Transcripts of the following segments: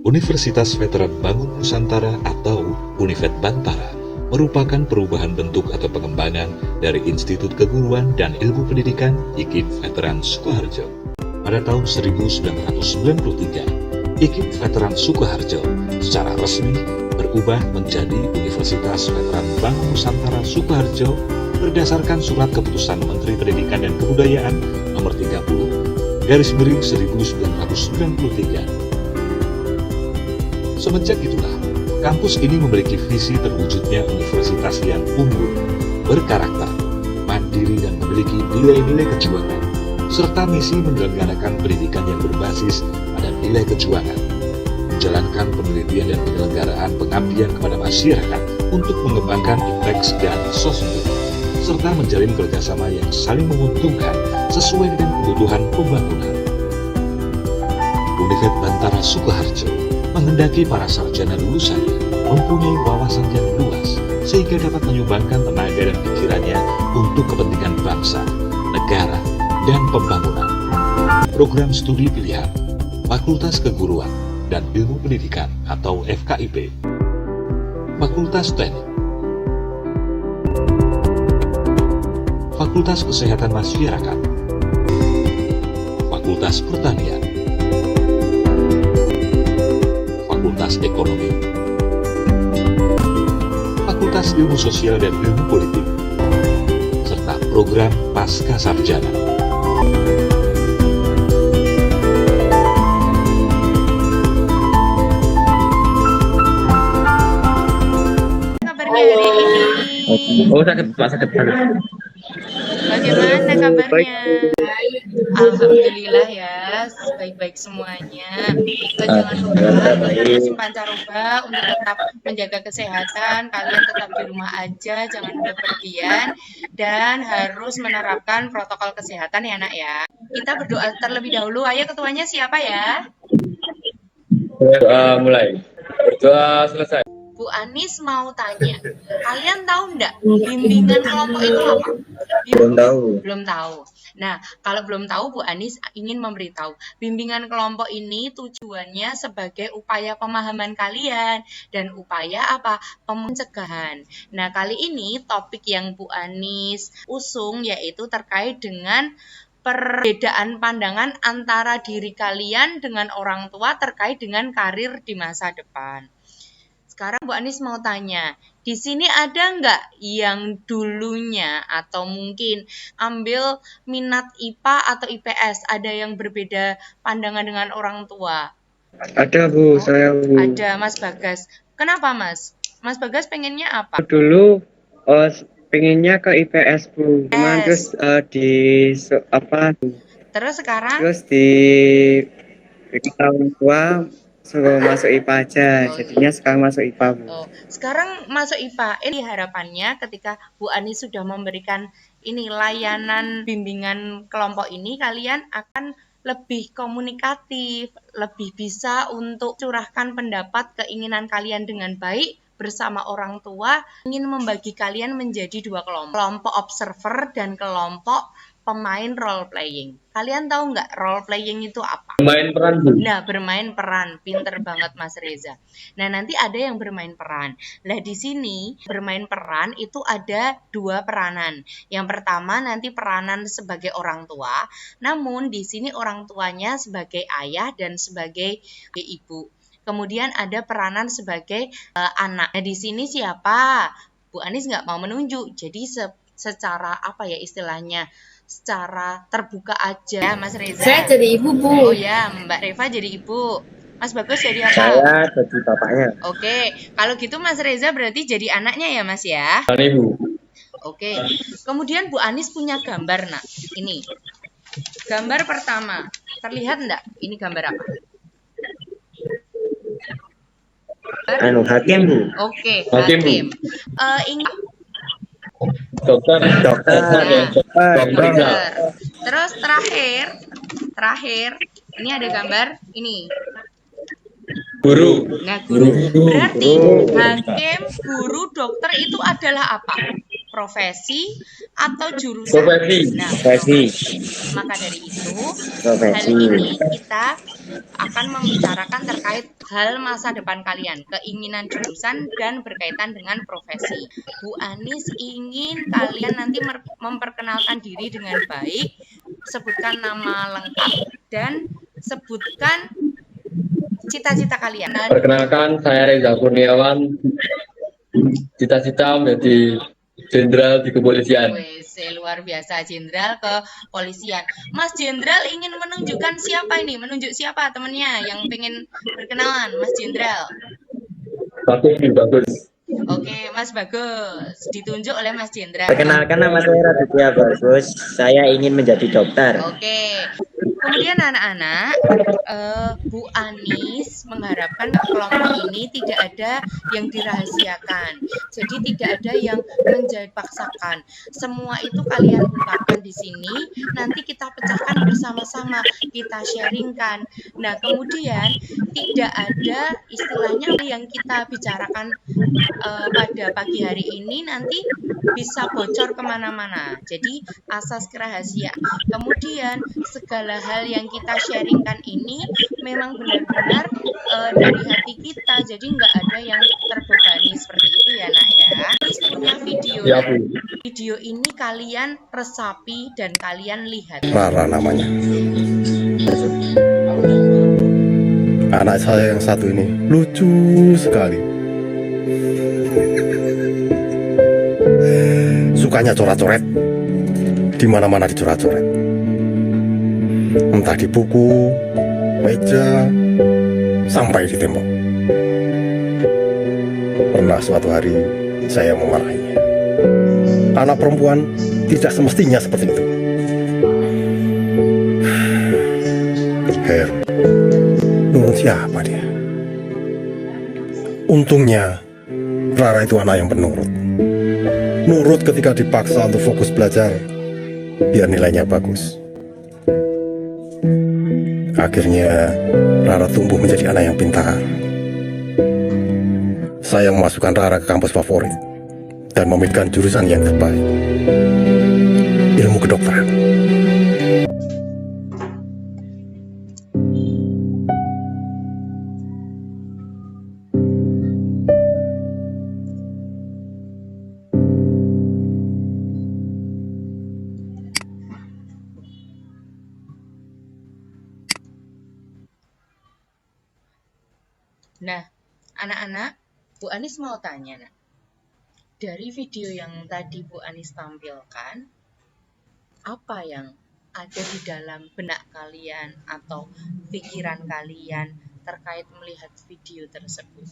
Universitas Veteran Bangun Nusantara atau Univet Bantara merupakan perubahan bentuk atau pengembangan dari Institut Keguruan dan Ilmu Pendidikan IKIP Veteran Sukoharjo. Pada tahun 1993, IKIP Veteran Sukoharjo secara resmi berubah menjadi Universitas Veteran Bangun Nusantara Sukoharjo berdasarkan Surat Keputusan Menteri Pendidikan dan Kebudayaan Nomor 30/1993. Semenjak itulah, kampus ini memiliki visi terwujudnya universitas yang unggul, berkarakter, mandiri dan memiliki nilai-nilai kejuangan, serta misi menyelenggarakan pendidikan yang berbasis pada nilai kejuangan, menjalankan penelitian dan penyelenggaraan pengabdian kepada masyarakat untuk mengembangkan IPTEX dan SOSMI, serta menjalin kerjasama yang saling menguntungkan sesuai dengan kebutuhan pembangunan. Univet Bantara Sukoharjo menghendaki para sarjana lulusannya mempunyai wawasan yang luas sehingga dapat menyumbangkan tenaga dan pikirannya untuk kepentingan bangsa, negara, dan pembangunan. Program studi pilihan, Fakultas Keguruan dan Ilmu Pendidikan atau FKIP, Fakultas Teknik, Fakultas Kesehatan Masyarakat, Fakultas Pertanian, Fakultas Ekonomi, Fakultas Ilmu Sosial dan Ilmu Politik, serta program Pasca Sarjana. Kabarnya hari ini? Oh, sakit. Bagaimana kabarnya? Alhamdulillah ya, baik-baik semuanya. Jangan lupa masing pancaroba untuk tetap menjaga kesehatan. Kalian tetap di rumah aja, jangan bepergian, dan harus menerapkan protokol kesehatan ya nak ya. Kita berdoa terlebih dahulu. Ayo ketuanya siapa ya? Mulai. Berdoa selesai. Bu Anis mau tanya, kalian tahu enggak bimbingan kelompok itu apa? Belum tahu. Belum tahu. Nah, kalau belum tahu, Bu Anis ingin memberitahu, bimbingan kelompok ini tujuannya sebagai upaya pemahaman kalian dan upaya apa? Pencegahan. Nah, kali ini topik yang Bu Anis usung yaitu terkait dengan perbedaan pandangan antara diri kalian dengan orang tua terkait dengan karir di masa depan. Sekarang Bu Anis mau tanya, di sini ada nggak yang dulunya atau mungkin ambil minat IPA atau IPS, ada yang berbeda pandangan dengan orang tua? Ada Bu, saya Bu. Ada Mas Bagas. Kenapa Mas? Mas Bagas pengennya apa? Dulu pengennya ke IPS Bu, cuman terus Terus sekarang? Terus di orang tua suruh masuk IPA aja, jadinya sekarang masuk IPA Bu. Sekarang masuk IPA. Ini harapannya ketika Bu Anis sudah memberikan ini layanan bimbingan kelompok ini, kalian akan lebih komunikatif, lebih bisa untuk curahkan pendapat keinginan kalian dengan baik bersama orang tua, ingin membagi kalian menjadi dua kelompok observer dan kelompok pemain role playing. Kalian tahu nggak role playing itu apa? Bermain peran, Bu. Nah, bermain peran. Pinter banget Mas Reza. Nah, nanti ada yang bermain peran. Nah, di sini bermain peran itu ada dua peranan. Yang pertama nanti peranan sebagai orang tua. Namun di sini orang tuanya sebagai ayah dan sebagai ibu. Kemudian ada peranan sebagai anak. Nah, di sini siapa? Bu Anis nggak mau menunjuk. Jadi secara apa ya istilahnya? Secara terbuka aja, Mas Reza. Saya jadi ibu, Bu. Oh ya, Mbak Reva jadi ibu. Mas Bagus jadi apa? Saya jadi bapaknya. Oke, kalau gitu Mas Reza berarti jadi anaknya ya Mas ya? Ibu. Oke, kemudian Bu Anis punya gambar nak. Ini, gambar pertama. Terlihat enggak? Ini gambar apa? Hakim Bu. Oke, Hakim, Bu. hakim. Ingat Dokter. Terus terakhir, ini ada gambar ini. Guru. Nah, guru. Berarti hakim, guru, dokter itu adalah apa? Profesi atau jurusan? Profesi. Nah, Profesi. Maka dari itu, Profesi. hal ini kita akan membicarakan terkait hal masa depan kalian, keinginan jurusan, dan berkaitan dengan profesi. Bu Anis ingin kalian nanti memperkenalkan diri dengan baik, sebutkan nama lengkap, dan sebutkan cita-cita kalian. Perkenalkan, saya Reza Kurniawan. Cita-cita menjadi jenderal di kepolisian. Wes, luar biasa, jenderal kepolisian. Mas Jenderal ingin menunjukkan siapa ini? Menunjuk siapa temennya yang pengen berkenalan, Mas Jenderal? Bagus. Oke, Mas Bagus. Ditunjuk oleh Mas Jenderal. Perkenalkan, nama saya Raditya Bagus. Saya ingin menjadi dokter. Oke. Kemudian anak-anak, Bu Anis mengharapkan kelompok ini tidak ada yang dirahasiakan. Jadi tidak ada yang menjadi-paksakan. Semua itu kalian ungkapkan di sini, nanti kita pecahkan bersama-sama, kita sharingkan. Nah, kemudian tidak ada istilahnya yang kita bicarakan pada pagi hari ini nanti bisa bocor kemana-mana. Jadi asas kerahasiaan. Kemudian segala hal yang kita sharingkan ini memang benar-benar dari hati kita. Jadi nggak ada yang terbebani seperti itu ya nak ya. Terus punya video. Ya, Bu. Video ini kalian resapi dan kalian lihat. Rara namanya. Anak saya yang satu ini lucu sekali. Sukanya coret-coret, di mana-mana dicoret-coret. Entah di buku, meja, sampai di tembok. Pernah suatu hari saya memarahinya. Anak perempuan tidak semestinya seperti itu. Her, nurut siapa dia? Untungnya Rara itu anak yang penurut. Nurut ketika dipaksa untuk fokus belajar, biar nilainya bagus. Akhirnya Rara tumbuh menjadi anak yang pintar. Saya memasukkan Rara ke kampus favorit dan memilihkan jurusan yang terbaik, ilmu kedokteran. Nah, anak-anak, Bu Anis mau tanya, nak. Dari video yang tadi Bu Anis tampilkan, apa yang ada di dalam benak kalian atau pikiran kalian terkait melihat video tersebut?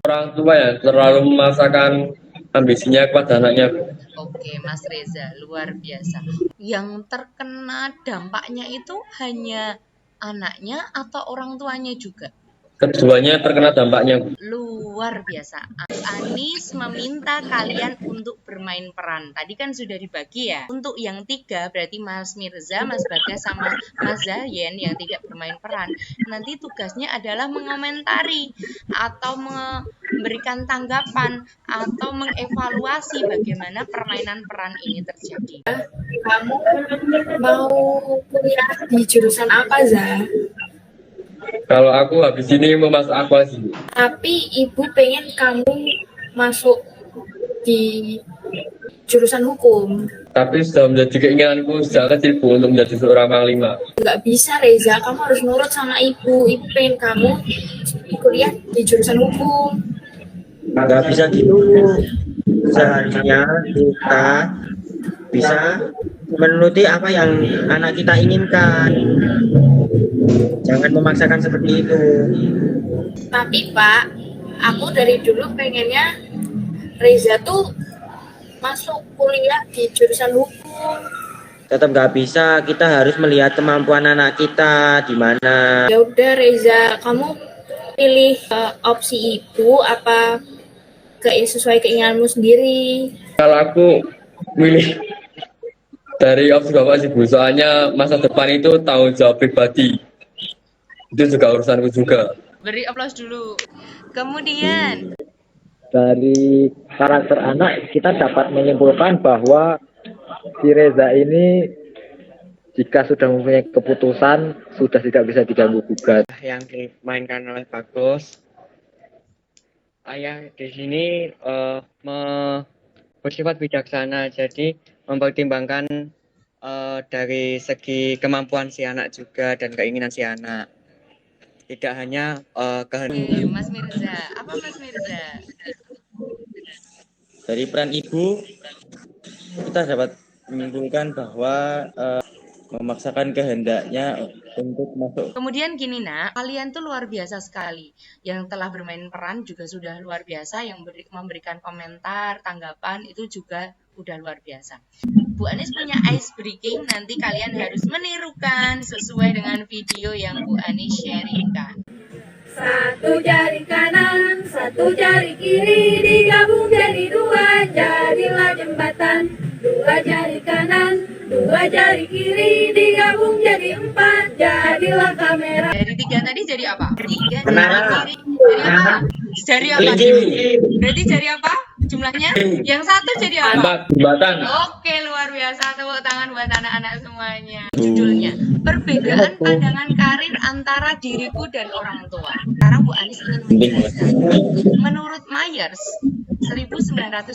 Orang tua ya terlalu memaksakan ambisinya kepada anaknya. Oke, Mas Reza, luar biasa. Yang terkena dampaknya itu hanya anaknya atau orang tuanya juga? Keduanya terkena dampaknya. Luar biasa. Anis meminta kalian untuk bermain peran. Tadi kan sudah dibagi ya. Untuk yang 3 berarti Mas Mirza, Mas Bagas, sama Mas Zayen yang tidak bermain peran. Nanti tugasnya adalah mengomentari atau memberikan tanggapan atau mengevaluasi bagaimana permainan peran ini terjadi. Kamu mau kuliah di jurusan apa, Za? Kalau aku habis ini mau masuk akuasi. Tapi ibu pengen kamu masuk di jurusan hukum. Tapi sudah menjadi keinginanku sejak kecil, Bu, untuk menjadi seorang panglima. Nggak bisa, Reza. Kamu harus nurut sama ibu. Ibu pengen kamu kuliah di jurusan hukum. Nggak bisa gitu. Seharusnya kita bisa menuruti apa yang anak kita inginkan. Jangan memaksakan seperti itu. Tapi Pak, aku dari dulu pengennya Reza tuh masuk kuliah di jurusan hukum. Tetap nggak bisa. Kita harus melihat kemampuan anak kita di mana. Ya udah Reza, kamu pilih opsi ibu apa sesuai keinginanmu sendiri. Kalau aku milih dari opsi Bapak sih, Bu, soalnya masa depan itu tanggung jawab pribadi. Itu juga urusanku juga. Beri aplaus dulu. Kemudian Dari karakter anak kita dapat menyimpulkan bahwa si Reza ini jika sudah mempunyai keputusan, sudah tidak bisa diganggu gugat. Yang dimainkan oleh Bagus. Ayah di sini bersifat bijaksana, jadi mempertimbangkan dari segi kemampuan si anak juga dan keinginan si anak. Tidak hanya kehendak. Mas Mirza, apa Mas Mirza? Dari peran ibu, kita dapat menyimpulkan bahwa memaksakan kehendaknya untuk masuk. Kemudian gini nak, kalian tuh luar biasa sekali. Yang telah bermain peran juga sudah luar biasa, yang memberikan komentar, tanggapan itu juga udah luar biasa. Bu Anis punya ice breaking, nanti kalian harus menirukan sesuai dengan video yang Bu Anis sharingkan. Satu jari kanan, satu jari kiri, digabung jadi dua, jadilah jembatan. Dua jari kanan, dua jari kiri, digabung jadi empat, jadilah kamera. Dari tiga tadi jadi apa? Tiga Menara. jari kiri, jadi apa? Jari apa? Berarti jari apa? Jumlahnya? Yang satu jadi apa? Jembatan. Oke, luar biasa. Tepuk tangan buat anak-anak semuanya. Judulnya, perbedaan pandangan karir antara diriku dan orang tua. Sekarang Bu Anis ingin menjelaskan. Menurut Myers, 1999,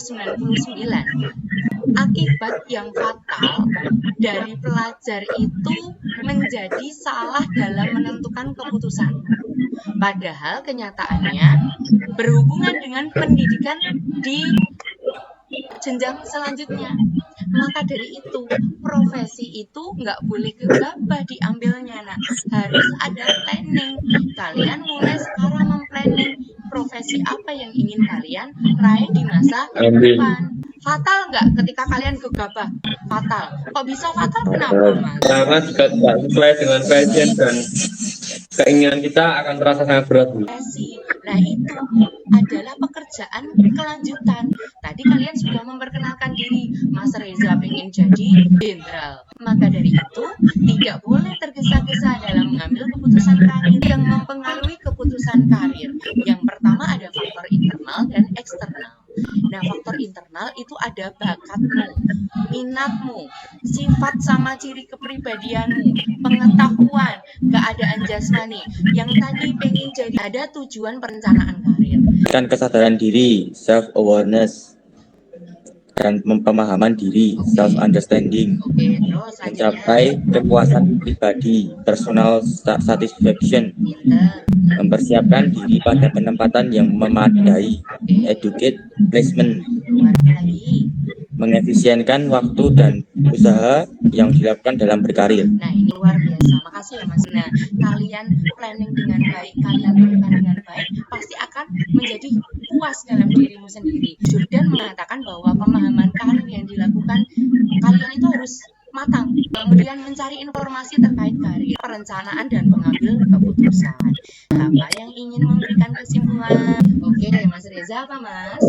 akibat yang fatal dari pelajar itu menjadi salah dalam menentukan keputusan. Padahal kenyataannya berhubungan dengan pendidikan di jenjang selanjutnya. Maka dari itu, profesi itu nggak boleh gegabah diambilnya. Nah, harus ada planning. Kalian mulai sekarang memplanning profesi apa yang ingin kalian raih di masa depan. Fatal nggak ketika kalian gegabah? Fatal. Kok bisa fatal? Kenapa, Mas? Karena jika tidak sesuai dengan passion dan keinginan kita akan terasa sangat berat. Profesi. Nah, itu adalah pekerjaan kelanjutan. Tadi kalian sudah memperkenalkan diri, Mas Reza pengen jadi jenderal. Maka dari itu, tidak boleh tergesa-gesa dalam mengambil keputusan karir yang mempengaruhi keputusan karir. Yang pertama ada faktor internal dan eksternal. Nah, faktor internal itu ada bakatmu, minatmu, sifat sama ciri kepribadianmu, pengetahuan, keadaan jasmani. Yang tadi pengen jadi, ada tujuan perencanaan karir. Dan kesadaran diri, self-awareness, dan pemahaman diri, self-understanding, Oke, terus selanjutnya. mencapai kepuasan pribadi, personal satisfaction, Pinter. mempersiapkan diri pada penempatan yang memadai, educate placement, Luar lagi. mengefisienkan waktu dan usaha yang dilakukan dalam berkarir. Nah, ini luar biasa. Makasih ya, Mas. Nah, kalian planning dengan baik, kalian lakukan dengan baik, pasti akan menjadi puas dalam dirimu sendiri. Jordan mengatakan bahwa pemahaman karir yang dilakukan kalian itu harus matang. Kemudian mencari informasi terkait karir, perencanaan, dan pengambil keputusan. Apa yang ingin memberikan kesimpulan? Oke, Mas Reza, apa Mas?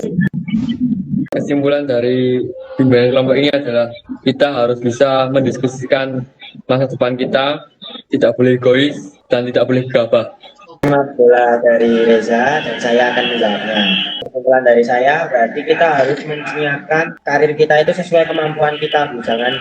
Kesimpulan dari bimbingan kelompok ini adalah kita harus bisa mendiskusikan masa depan kita, tidak boleh egois dan tidak boleh gegabah. Bola dari Reza dan saya akan menjawabnya. Kesimpulan dari saya berarti kita harus menyiapkan karir kita itu sesuai kemampuan kita, jangan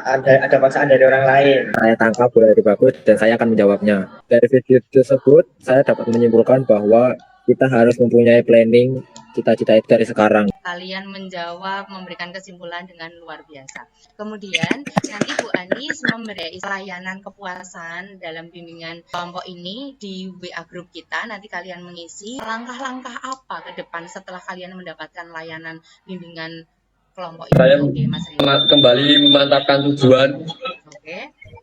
ada paksaan dari orang lain. Saya tangkap bola dari Bagus dan saya akan menjawabnya. Dari video tersebut, saya dapat menyimpulkan bahwa kita harus mempunyai planning cita-cita itu dari sekarang. Kalian menjawab, memberikan kesimpulan dengan luar biasa. Kemudian nanti Bu Anis memberi layanan kepuasan dalam bimbingan kelompok ini di WA grup kita. Nanti kalian mengisi langkah-langkah apa ke depan setelah kalian mendapatkan layanan bimbingan kelompok ini. Saya Oke, Mas Reza. kembali memantapkan tujuan Oke.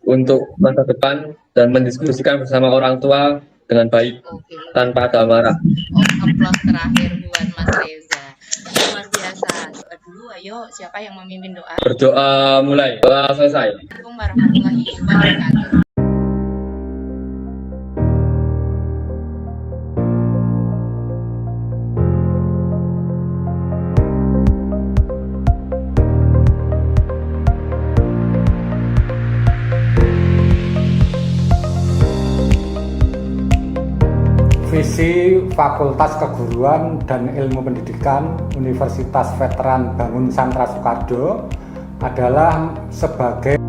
untuk masa depan dan mendiskusikan bersama orang tua dengan baik Oke. tanpa ada marah. Aplaus terakhir buat Mas Reza. Luar biasa. Doa dulu, ayo. Siapa yang memimpin doa? Berdoa mulai, doa selesai. Assalamualaikum warahmatullahi wabarakatuh. Visi Fakultas Keguruan dan Ilmu Pendidikan Universitas Veteran Bangun Santra Soekardo adalah sebagai